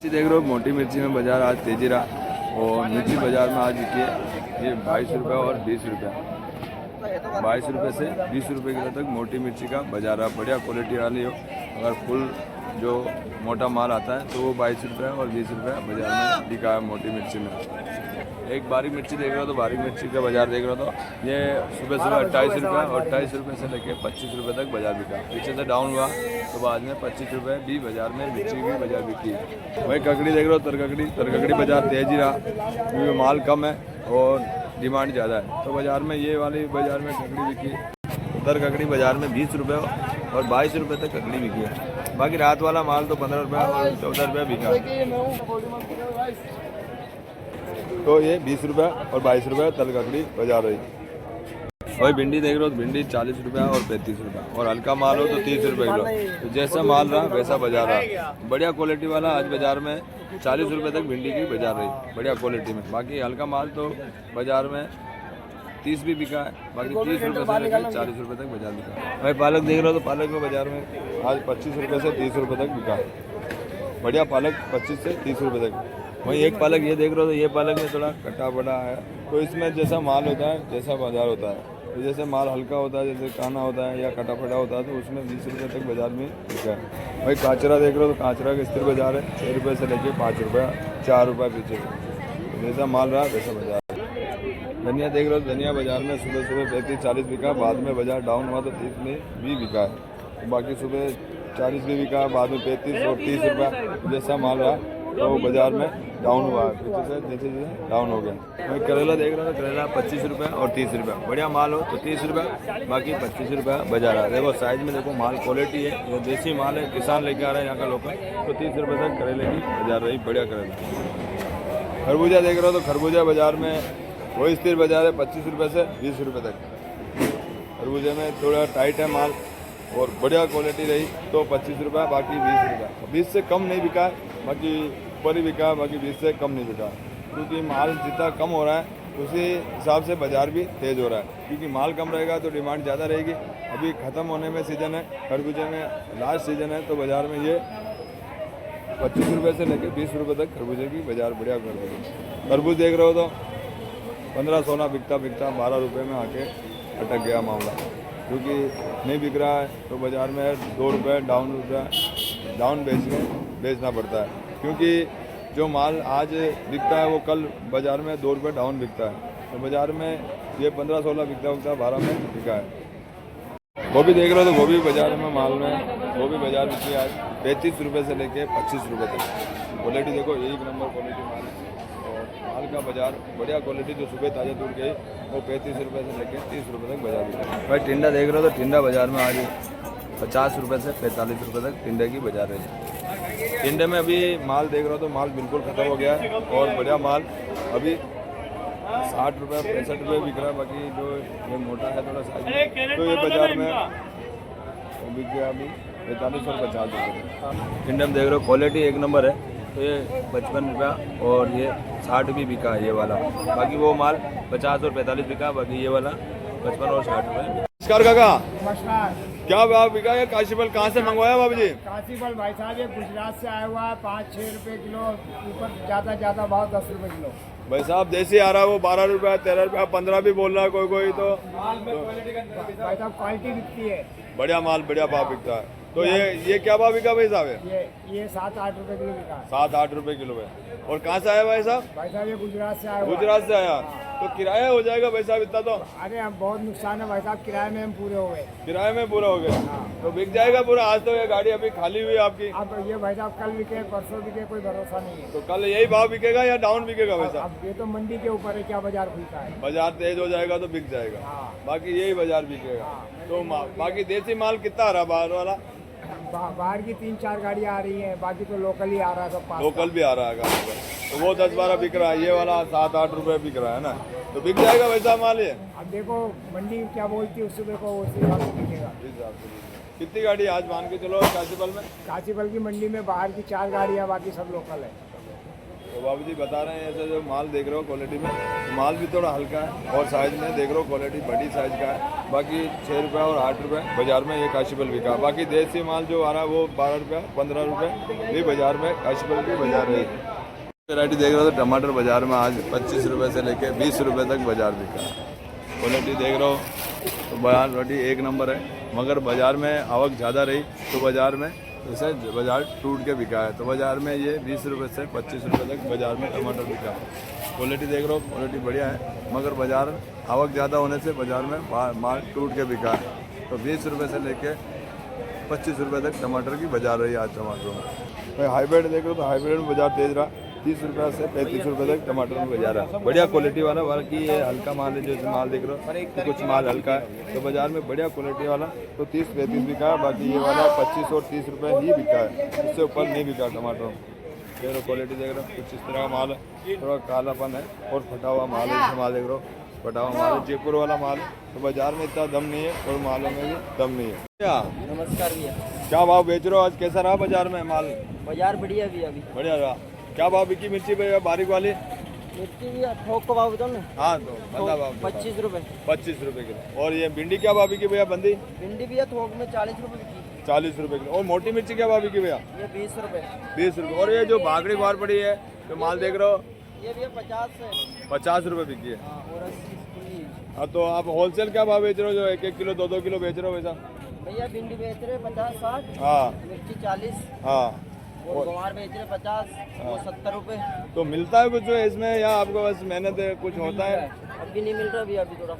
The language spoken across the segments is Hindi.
देख रहे हो मोटी मिर्ची में बाजार आज तेजी रहा और मिर्ची बाजार में आज बिकी है ये 22 रुपये और 20 रुपये। 22 रुपये से 20 रुपये किलो तक मोटी मिर्ची का बाजार रहा। बढ़िया क्वालिटी वाली हो, अगर फुल जो मोटा माल आता है तो वो 22 रुपये और 20 रुपये बाजार में बिका है मोटी मिर्ची में। एक बारीक मिर्ची देख रहे हो तो बारीक मिर्ची का बाजार देख रहे हो तो ये सुबह 28 रुपये और 28 रुपये से लेकर 25 रुपये तक बाजार बिका। पीछे से डाउन हुआ तो बाद में 25 रुपये भी बाजार में मिर्ची की बाजार बिकी है। वही ककड़ी देख रहे हो, तरककड़ी बाजार तेज ही रहा क्योंकि माल कम है और डिमांड ज़्यादा है, तो बाजार में ये वाली बाजार में ककड़ी बिकी। तरककड़ी बाजार में 20 रुपये और 22 रुपये तक ककड़ी बिकी है। बाकी रात वाला माल तो 15 रुपये और 14 रुपये बिका। तो ये 20 रुपये और 22 रुपये तरककड़ी बाजार रही। वही भिंडी देख रहे हो तो भिंडी 40 रुपये और 35 रुपये और हल्का माल हो तो 30 रुपये किलो। तो जैसा माल रहा वैसा बाजार रहा। बढ़िया क्वालिटी वाला आज बाजार में 40 रुपये तक भिंडी की बाजार रही बढ़िया क्वालिटी में। बाकी हल्का माल तो बाजार में 30 भी बिका है। बाकी 30 रुपये से लेकर 40 रुपये तक बाजार बिका। भाई पालक देख रहे हो तो पालक में बाजार में आज 25 रुपये से 30 रुपये तक बिका। बढ़िया पालक 25 से 30 रुपये तक। वहीं एक पालक ये देख रहे हो तो ये पालक में थोड़ा कटा बड़ा है, तो इसमें जैसा माल होता है जैसा बाजार होता है, तो जैसे माल हल्का होता है जैसे काना होता है या कटा फटा होता है तो उसमें 20 रुपये तक बाजार में बिका है। भाई काचरा देख रहे हो तो काचरा का स्थिर बाजार है 6 रुपये से लेकर 5 रुपये 4 रुपये पीछे। तो जैसा माल रहा वैसा बाजार है। धनिया देख रहे हो धनिया बाजार में सुबह 35-40 बिका, बाद में बाजार डाउन हुआ तो 30 में भी बिका है। तो बाकी सुबह 40 भी बिका, बाद में 35 और 30 रुपये जैसा माल रहा तो बाजार में डाउन हुआ है। जैसे जैसे डाउन हो गया। मैं करेला देख रहा था, करेला 25 रुपये और 30 रुपये। बढ़िया माल हो तो 30 रुपये, बाकी 25 रुपये बाजार है। देखो साइज में देखो माल क्वालिटी है, जो देसी माल है किसान लेके आ रहे हैं यहाँ का लोकल, तो 30 रुपये तक करेले की बाजार रही बढ़िया करेला। खरबूजा देख रहे हो तो खरबूजा बाजार में वही स्थिर बाजार है 25 रुपये से 20 रुपये तक। खरबूजे में थोड़ा टाइट है माल और बढ़िया क्वालिटी रही तो 25 रुपये, बाकी 20 रुपये। 20 से कम नहीं बिका, बाकी ऊपर ही बिका, बाकी 20 से कम नहीं बिका। क्योंकि माल जितना कम हो रहा है उसी हिसाब से बाजार भी तेज़ हो रहा है, क्योंकि माल कम रहेगा तो डिमांड ज़्यादा रहेगी। अभी ख़त्म होने में सीज़न है, खरबूजे में लास्ट सीज़न है, तो बाज़ार में ये 25 रुपये से लेकर 20 रुपये तक खरबूजे की बाज़ार बढ़िया कर रही है। तरबूज देख रहे हो तो 15-16 बिकता 12 रुपये में आके अटक गया मामला, क्योंकि नहीं बिक रहा है तो बाज़ार में 2 रुपये डाउन बेचना पड़ता है। क्योंकि जो माल आज बिकता है वो कल बाज़ार में 2 रुपये डाउन बिकता है, तो बाज़ार में ये 15-16 बिकता 12 में बिका है। गोभी देख रहे हो तो गोभी बाज़ार में माल में गोभी बाज़ार बिकी आज 35 रुपये से लेके 25 रुपये तक। क्वालिटी देखो एक नंबर क्वालिटी माल है और माल का बाज़ार बढ़िया क्वालिटी जो सुबह ताज़ा दूध गई वो 35 रुपये से लेकर 30 रुपये तक बाज़ार बिका। भाई टिंडा देख रहे हो तो टिंडा बाज़ार में आज 50 रुपये से 45 रुपये तक टिंडे की बाज़ार है। टिंडे में अभी माल देख रहे हो तो माल बिल्कुल ख़त्म हो गया है और बढ़िया माल अभी 60 रुपये 65 रुपये बिक रहा है। बाकी जो ये मोटा है थोड़ा साइज तो ये बाज़ार में बिक गया अभी 45 और 50 रुपये। टिंडे में देख रहे हो क्वालिटी एक नंबर है, तो ये 55 रुपया और ये 60 भी बिका है ये वाला। बाकी वो माल 50 और 45 बिका, बाकी ये वाला 55 और 60 रुपये। नमस्कार काका, क्या भाव बिका है? काशीफल कहाँ से मंगवाया बाबू जी? काशीफल भाई साहब ये गुजरात से आया हुआ है, 5-6 रुपये किलो, ऊपर ज़्यादा भाव 10 रुपये किलो। भाई साहब देसी आ रहा है वो 12 रुपये 13 रुपये 15 भी बोल रहा है कोई तो भाई साहब क्वालिटी बिकती है, बढ़िया माल बढ़िया भाव बिकता है। तो ये क्या भाव बिका भाई साहब? ये 7-8 रुपये किलो बिका है। 7-8 रुपये किलो है। और कहाँ से आया भाई साहब? भाई साहब ये गुजरात से आया हुआ है। गुजरात से आया, तो किराया हो जाएगा भाई साहब इतना? तो अरे हम बहुत नुकसान है भाई साहब, किराए में हम पूरे हो गए। किराए में पूरा हो गया तो बिक जाएगा पूरा? आज तो ये गाड़ी अभी खाली हुई है आपकी। अब ये भाई साहब कल बिके परसों बिके कोई भरोसा नहीं है। तो कल यही भाव बिकेगा या डाउन बिकेगा भाई साहब? अब ये तो मंडी के ऊपर है, क्या बाजार खुलता है। बाजार तेज हो जाएगा तो बिक जाएगा, बाकी यही बाजार बिकेगा। तो बाकी देसी माल कितना आ रहा बाहर वाला? बाहर की 3-4 गाड़ियाँ आ रही हैं, बाकी तो लोकल ही आ रहा है सब। लोकल भी आ रहा है गाड़ी पर, तो वो 10-12 बिक रहा है, ये वाला 7-8 रुपये बिक रहा है ना, तो बिक जाएगा वैसा माल ये। अब देखो मंडी क्या बोलती है उससे देखो उसी हिसाब से बिकेगा। कितनी गाड़ी आज मान के चलो काशीफल में? काशीफल की मंडी में बाहर की 4 गाड़ियाँ, बाकी सब लोकल है। तो बाबू जी बता रहे हैं ऐसे जो माल देख रहे हो क्वालिटी में, माल भी थोड़ा हल्का है और साइज में देख रहे हो क्वालिटी बड़ी साइज का है। बाकी 6 रुपये और 8 रुपये बाजार में ये काशीफल बिका। बाकी देसी माल जो आ रहा है वो 12 रुपये 15 रुपये भी बाजार में काशीफल की बाजार है। वैरायटी देख रहे हो तो टमाटर बाजार में आज 25 रुपये से लेके 20 रुपये तक बाजार बिका। क्वालिटी देख रहे हो तो बाजार रोटी एक नंबर है, मगर बाजार में आवक ज़्यादा रही तो बाजार में जैसे बाजार टूट के बिका है। तो बाजार में ये 20 रुपये से 25 रुपये तक बाजार में टमाटर बिका है। क्वालिटी देख रहे हो क्वालिटी बढ़िया है, मगर बाजार आवक ज़्यादा होने से बाजार में माल टूट के बिका है। तो 20 रुपये से लेके 25 रुपये तक टमाटर की बाजार रही आज टमाटरों में। भाई हाइब्रिड देख रहे हो तो हाइब्रिड में बाजार तेज रहा, 30 रुपये से 35 रुपये तक टमाटर में बाजार है। बढ़िया क्वालिटी वाला, बाकी ये हल्का माल है, जैसे माल देख रहे हो तो कुछ माल हल्का है तो बाजार में बढ़िया क्वालिटी वाला तो 30-35 बिका है। बाकी ये वाला 25 और 30 रुपये ही बिका है, इससे ऊपर नहीं बिका टमाटर। देख रहे हो क्वालिटी देख रहे हो कुछ इस तरह का माल है, थोड़ा कालापन है और फटा हुआ माल है। जैसे माल देख रहे हो फटा हुआ माल है, जयपुर वाला माल है। तो बाजार में इतना दम नहीं है और मालों में भी दम नहीं है। क्या नमस्कार भैया, क्या भाव बेच रहे हो आज? कैसा रहा बाजार में माल? बाजार बढ़िया भैया, अभी बढ़िया रहा। क्या भाव बिकी मिर्ची भैया बारीक वाली? मिर्ची भैया थोक को भाव बताओ ना। हाँ तो बंदा भाव 25 रुपये। 25 रुपये किलो। और ये भिंडी क्या भाव बिकी भैया? बंदी भिंडी भैया थोक में 40 रुपये की। 40 रुपये किलो। और मोटी मिर्ची क्या भाव बिकी भैया? ये 20 रुपये। 20 रुपये। और ये जो भागड़ी बाहर पड़ी है जो माल देख रहे हो ये भैया 50 से 50 रुपये बिकी है। और 80। हाँ तो आप होलसेल क्या भाव बेच रहे हो जो 1-1 किलो 2-2 किलो बेच रहे हो वैसा? भैया भिंडी बेच रहे 50-60। हाँ मिर्ची 40। हाँ। और गंवार बेच रहे 50, वो 70 रुपये। तो मिलता है कुछ इसमें या आपको बस मेहनत है, कुछ होता है? अभी नहीं मिल रहा भैया, अभी थोड़ा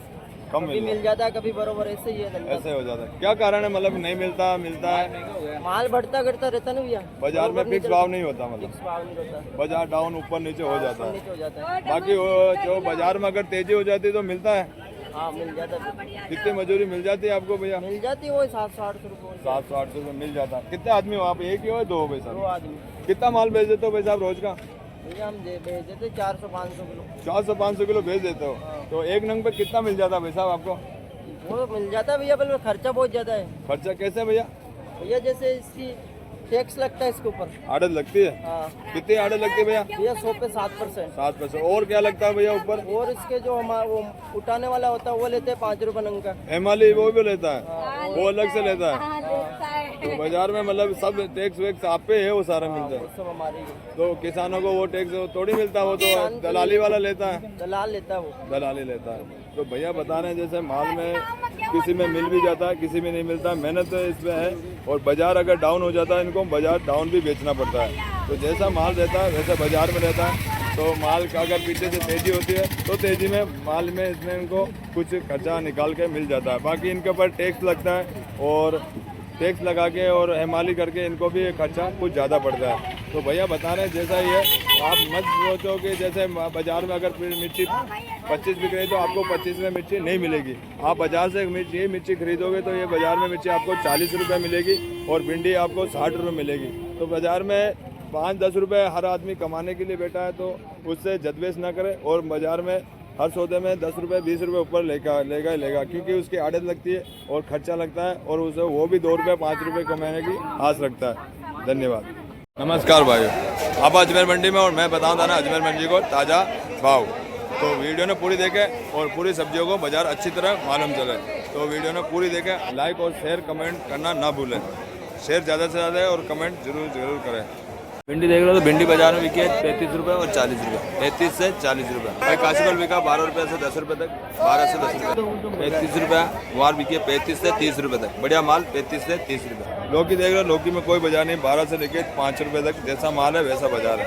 कम कभी मिल जाता है, कभी बरोबर ऐसे ही है धंधा। ऐसे हो जाता है। क्या कारण है मतलब नहीं मिलता? मिलता है माल बढ़ता करता रहता ना भैया, बाजार में फिक्स भाव नहीं होता, मतलब फिक्स भाव नहीं रहता, बाजार डाउन ऊपर नीचे हो जाता है। नीचे हो जाता है। बाकी वो जो बाजार में अगर तेजी हो जाती है तो मिलता है। हाँ मिल जाता है। कितनी मजदूरी मिल जाती है आपको भैया? मिल जाती है वो 700-800 रुपये। 700-800 रुपये मिल जाता है। कितने आदमी हो आप? एक ही हो 2 पैसा? 2 आदमी। कितना माल बेच देते हो भाई साहब रोज का? भैया हम भेज देते 400-500 किलो। 400-500 किलो बेच देते हो तो एक नंग पे कितना मिल जाता है भाई साहब आपको? वो मिल जाता है भैया, पर खर्चा बहुत ज़्यादा है। खर्चा कैसे भैया? भैया जैसे इसकी टैक्स लगता है इसके ऊपर। आड़त लगती है? हाँ कितनी आड़त लगती है भैया? भैया 100 पे 7%। 7%। और क्या लगता है भैया ऊपर? और इसके जो हमारा वो उठाने वाला होता है वो लेते हैं 5 रुपये नंग का। एमाली वो भी लेता है? वो अलग से लेता है? तो बाजार में मतलब सब टैक्स वैक्स आप पे है, वो सारा मिलता है? सब हमारी तो किसानों को वो टैक्स थोड़ी मिलता है, वो तो दलाली वाला लेता है। दलाल लेता है, वो दलाली लेता है। तो भैया बता रहे हैं जैसे माल में किसी में मिल भी जाता है, किसी में नहीं मिलता, मेहनत इसमें है। और बाजार अगर डाउन हो जाता है इनको बाजार डाउन भी बेचना पड़ता है। तो जैसा माल रहता है वैसा बाजार में रहता है। तो माल का अगर पीछे से तेजी होती है तो तेजी में माल में इसमें इनको कुछ खर्चा निकाल के मिल जाता है। बाकी इनके ऊपर टैक्स लगता है और टैक्स लगा के और हमाली करके इनको भी खर्चा कुछ ज़्यादा पड़ता है। तो भैया बता रहे हैं जैसा ही है, आप मत सोचो कि जैसे बाज़ार में अगर मिर्ची 25 बिक रही तो आपको 25 में मिर्ची नहीं मिलेगी। आप बाज़ार से मिर्ची खरीदोगे तो ये बाज़ार में मिर्ची आपको 40 रुपये मिलेगी और भिंडी आपको 60 रुपये मिलेगी। तो बाज़ार में 5-10 रुपये हर आदमी कमाने के लिए बैठा है, तो उससे जदवेश ना करें। और बाज़ार में हर सौदे में 10 रुपये 20 रुपये ऊपर लेगा क्योंकि उसकी आदत लगती है और खर्चा लगता है और उसे वो भी 2 रुपये 5 रुपये कमाने की आस रखता है। धन्यवाद। नमस्कार भाइयों, आप अजमेर मंडी में और मैं बताऊँ था ना अजमेर मंडी को ताज़ा भाव। तो वीडियो ने पूरी देखे और पूरी सब्जियों को बाजार अच्छी तरह मालूम चले तो वीडियो ने पूरी देखे, लाइक और शेयर कमेंट करना ना भूलें। शेयर ज़्यादा से ज़्यादा है और कमेंट जरूर करें। भिंडी देख रहे हो तो भिंडी बाजार में बिकी है 35 रुपये और 40 रुपये, 35 से 40 रुपये। भाई काशीफल बिका 12 रुपये से 10 रुपये तक, 12 से 10 रुपये। 35 रुपये वार बिकी है 35 से 30 रुपये तक। बढ़िया माल 35 से 30 रुपये। लौकी देख रहे हो, लौकी में कोई बाजार नहीं, 12 से लेके 5 रुपये तक। जैसा माल है वैसा बाजार है।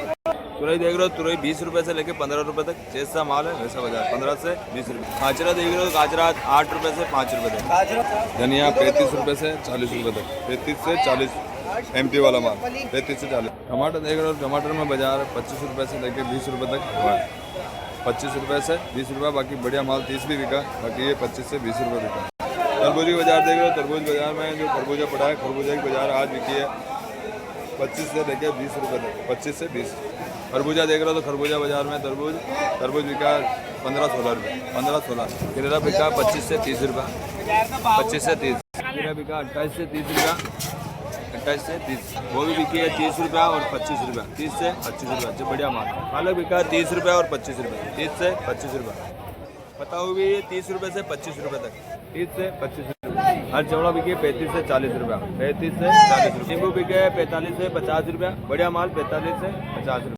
तुरई देख रहे हो, तुरई 20 रुपये से लेके 15 रुपये तक। जैसा माल है वैसा बाजार, 15 से 20 रुपये। खाचरा देख रहे हो, खाचरा 8 रुपये से 5 रुपये तक। धनिया 35 रुपये से 40 रुपये तक, 35 से 40। एमपी वाला माल 35 से 40। टमाटर देख रहे हो, टमाटर में बाजार 25 रुपये से लेकर 20 रुपये तक हुआ है। 25 रुपये से 20 रुपये। बाकी बढ़िया माल 30 भी बिका, बाकी ये 25 से 20 रुपये बिका। तरबूजी बाजार देख रहे हो, तरबूज बाजार में जो खरबूजा पड़ा है, खरबूजा की बाजार आज बिकी है 25 से लेकर 20 रुपये तक, 25 से 20। खरबूजा देख रहे हो तो खरबूजा बाजार में तरबूज बिका 15-16 रुपये, 15-16। करेला बिका 25 से 30 रुपये, 25 से 30। खीरा बिका 28 से 30 रुपये, 28 से 30। वो भी बिकी है 30 रुपया और 25 रुपया, 30 से 25 रुपया। जो बढ़िया माल पालक बिका है 30 रुपया और 25 रुपये, 30 से 25 रुपया। पता हुई 30 रुपये से 25 रुपये तक, 30 से 25 रुपये। हर चौड़ा बिके 35 से 40 रुपया, 35 से 40 रुपये। नींबू बिके 45 से 50 रुपया, बढ़िया माल 45 से 50 रुपये।